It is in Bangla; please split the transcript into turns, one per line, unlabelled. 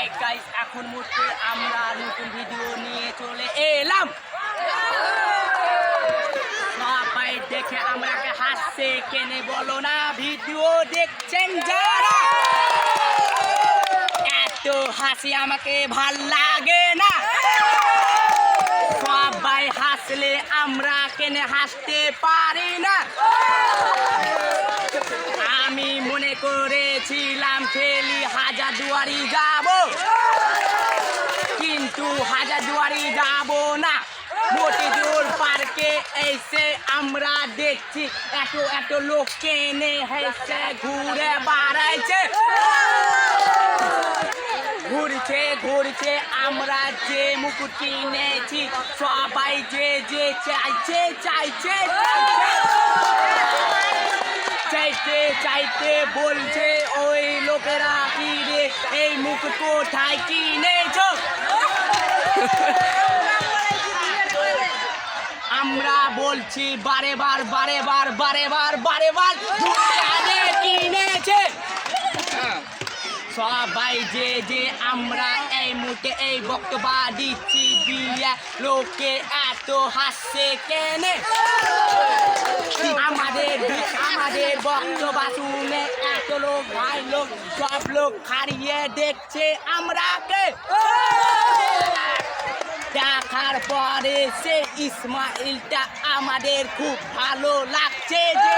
হাই গাইস, এখন মুহূর্তে আমরা নতুন ভিডিও নিয়ে চলে এলাম। সবাই দেখে আমরাকে হাসছে কেনে বলো না? ভিডিও দেখছেন যারা, এত হাসি আমাকে ভাল লাগে না। সবাই হাসলে আমরা কেনে হাসতে পারি না? আমি মনে করেছিলাম খেলি হাজারদুয়ারি যাব, কিন্তু হাজারদুয়ারি যাব না। মতিঝিল পার্কে এসে আমরা দেখছি এত লোক কেনে হেসে ঘুরে বেড়াইছে। ঘুরছে আমরা যে মুকুট কিনেছি, সবাই যে চাইতে বলছে ওই লোকেরা কি রে, এই মুকুট কোথায় কিনেছ? আমরা বলছি বারে বার কিনেছে। সবাই যে আমরা এই মুহূর্তে এই বক্তব্য দিচ্ছি, দিয়ে লোকে এত হাসছে কেনে? আমাদের বক্তব্য শুনে এত লোক সব লোক হারিয়ে দেখছে আমরাকে। দেখার পরে সে ইসমাইলটা আমাদের খুব ভালো লাগছে। যে